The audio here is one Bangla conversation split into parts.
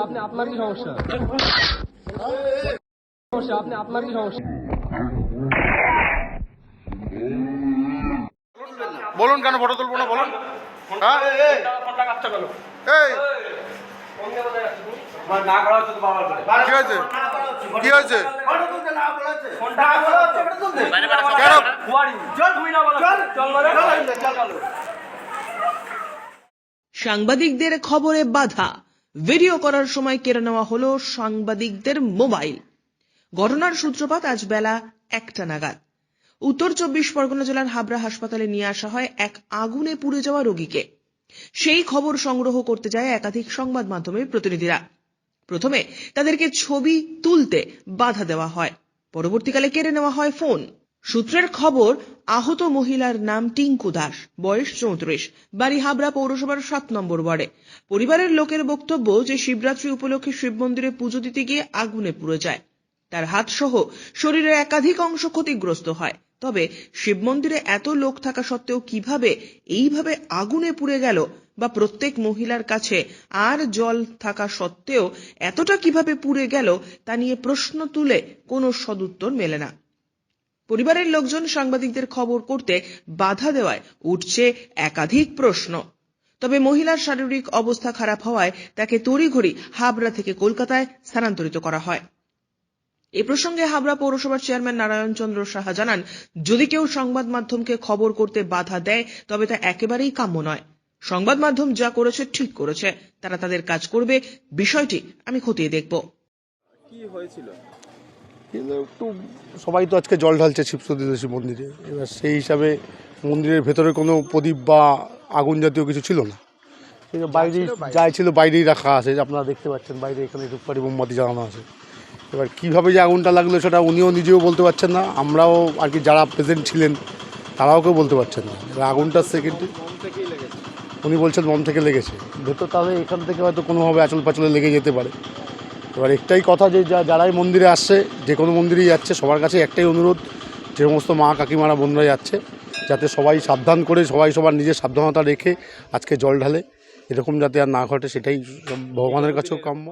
আপনি আপনার কি সমস্যা? আপনি আপনার কি সমস্যা? বলুন কেন ফটো তুলবো না বলুন। হ্যাঁ কি হয়েছে কি হয়েছে সাংবাদিকদের খবরে বাধা, ভিডিও করার সময় কেড়ে নেওয়া হলো সাংবাদিকদের মোবাইল। ঘটনার সূত্রপাত আজ বেলা 1টা নাগাদ। উত্তর 24 পরগনা জেলার হাবড়া হাসপাতালে নিয়ে আসা হয় এক আগুনে পুড়ে যাওয়া রোগীকে। সেই খবর সংগ্রহ করতে যায় একাধিক সংবাদ মাধ্যমের প্রতিনিধিরা। প্রথমে তাদেরকে ছবি তুলতে বাধা দেওয়া হয়, পরবর্তীকালে কেড়ে নেওয়া হয় ফোন। সূত্রের খবর, আহত মহিলার নাম টিঙ্কু দাস, বয়স 34, বাড়ি হাবড়া পৌরসভার 7 নম্বর ওয়ার্ডে। পরিবারের লোকের বক্তব্য যে শিবরাত্রি উপলক্ষে শিব মন্দিরে পুজো দিতে গিয়ে আগুনে পুড়ে যায়। তার হাত সহ শরীরের একাধিক অংশ ক্ষতিগ্রস্ত হয়। তবে শিব মন্দিরে এত লোক থাকা সত্ত্বেও কিভাবে এইভাবে আগুনে পুড়ে গেল, বা প্রত্যেক মহিলার কাছে আর জল থাকা সত্ত্বেও এতটা কিভাবে পুড়ে গেল, তা নিয়ে প্রশ্ন তুলে কোনো সদুত্তর মেলে না। পরিবারের লোকজন সাংবাদিকদের খবর করতে বাধা দেওয়ায় উঠছে একাধিক প্রশ্ন। তবে মহিলার শারীরিক অবস্থা খারাপ হওয়ায় তাকে তড়িঘড়ি হাবড়া থেকে কলকাতায় স্থানান্তরিত করা হয়। এ প্রসঙ্গে হাবড়া পৌরসভার চেয়ারম্যান নারায়ণ চন্দ্র সাহা জানান, যদি কেউ সংবাদ মাধ্যমকে খবর করতে বাধা দেয় তবে তা একেবারেই কাম্য নয়। সংবাদ মাধ্যম যা করেছে ঠিক করেছে, তারা তাদের কাজ করবে, বিষয়টি আমি খতিয়ে দেখব। কি হয়েছিল? একটু সবাই তো আজকে জল ঢালছে শিবসতীদেশী মন্দিরে, এবার সেই হিসাবে মন্দিরের ভেতরে কোনো প্রদীপ বা আগুন জাতীয় কিছু ছিল না। বাইরেই যাই ছিল বাইরেই রাখা আছে, আপনারা দেখতে পাচ্ছেন বাইরে এখানে ধূপকাঠি মোমবাতি জ্বালানো আছে। এবার কীভাবে যে আগুনটা লাগলো সেটা উনিও নিজেও বলতে পারছেন না, আমরাও আর কি যারা প্রেজেন্ট ছিলেন তারাও কেউ বলতে পারছেন না। এবার আগুনটার সেকেন্ডে উনি বলছেন মন থেকে লেগেছে, ভেতর তাহলে এখান থেকে হয়তো কোনোভাবে আঁচল পাচলে লেগে যেতে পারে। এবার একটাই কথা, যে যারাই মন্দিরে আসছে, যে কোনো মন্দিরেই যাচ্ছে, সবার কাছে একটাই অনুরোধ, যে সমস্ত মা কাকিমারা বোনরা যাচ্ছে যাতে সবাই সাবধান করে, সবাই সবার নিজের সাবধানতা রেখে আজকে জল ঢালে, এরকম যাতে আর না ঘটে সেটাই ভগবানের কাছেও কাম্য।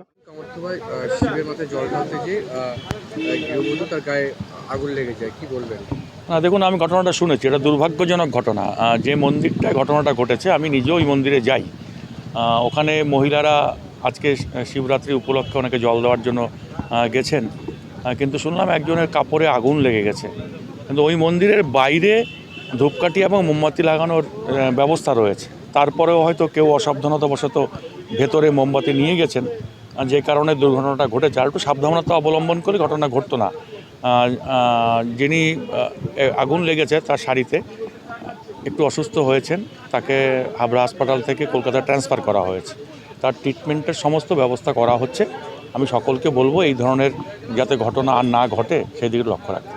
শিবের মাথায় জল ঢালতে যে গৃহবধূ তার গায়ে আগুন লেগে যায়, কি বলবেন? না দেখুন, আমি ঘটনাটা শুনেছি, এটা দুর্ভাগ্যজনক ঘটনা। যে মন্দিরটায় ঘটনাটা ঘটেছে আমি নিজেও ওই মন্দিরে যাই। ওখানে মহিলারা আজকে শিবরাত্রি উপলক্ষে অনেকে জল দেওয়ার জন্য গেছেন, কিন্তু শুনলাম একজনের কাপড়ে আগুন লেগে গেছে। কিন্তু ওই মন্দিরের বাইরে ধূপকাঠি এবং মোমবাতি লাগানোর ব্যবস্থা রয়েছে, তারপরেও হয়তো কেউ অসাবধানতাবশত ভেতরে মোমবাতি নিয়ে গেছেন, যে কারণে দুর্ঘটনাটা ঘটেছে। আর একটু সাবধানতা অবলম্বন করে ঘটনা ঘটতো না। যিনি আগুন লেগেছে তার শাড়িতে একটু অসুস্থ হয়েছেন, তাকে হাবড়া হাসপাতাল থেকে কলকাতা ট্রান্সফার করা হয়েছে। তার ট্রিটমেন্টের সমস্ত ব্যবস্থা করা হচ্ছে। আমি সকলকে বলবো এই ধরনের যাতে ঘটনা আর না ঘটে সেই দিকে লক্ষ্য রাখতে।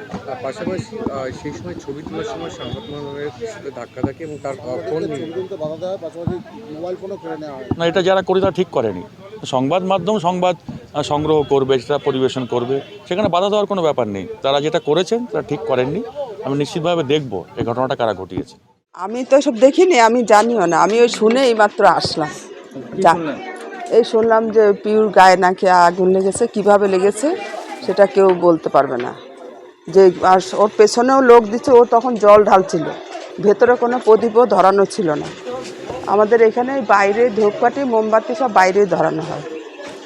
পাশাপাশি সেই সময় ছবি তোলার সময় সংবাদ মাধ্যমের সাথে ধাক্কা থাকে এবং তার ফোন না, এটা যারা করে তারা ঠিক করেনি। সংবাদ মাধ্যম সংবাদ সংগ্রহ করবে, সেটা পরিবেশন করবে, সেখানে বাধা দেওয়ার কোনো ব্যাপার নেই। তারা যেটা করেছেন তারা ঠিক করেননি। আমি নিশ্চিতভাবে দেখব এই ঘটনাটা কারা ঘটিয়েছে। আমি তো এসব দেখিনি, আমি জানিও না, আমি ওই শুনে এইমাত্র আসলাম। এই শুনলাম যে পিউর গায়ে নাকি আগুন লেগেছে, কিভাবে লেগেছে সেটা কেউ বলতে পারবে না। যে আর ওর পেছনেও লোক দিচ্ছে, ও তখন জল ঢালছিল, ভেতরে কোনো প্রদীপও ধরানো ছিল না। আমাদের এখানে বাইরে ধূপকাঠি মোমবাতি সব বাইরেই ধরানো হয়,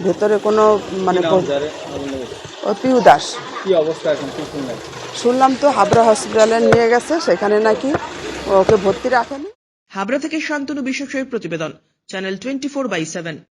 ভেতরে কোনো মানে ও পিউ দাস। কি অবস্থা এখন কি শুনলেন? শুনলাম তো হাবড়া হসপিটালে নিয়ে গেছে, সেখানে নাকি ওকে ভর্তি রাখেনি। হাবড়া থেকে শান্তনু বিশ্বাসের প্রতিবেদন, চ্যানেল 24/7।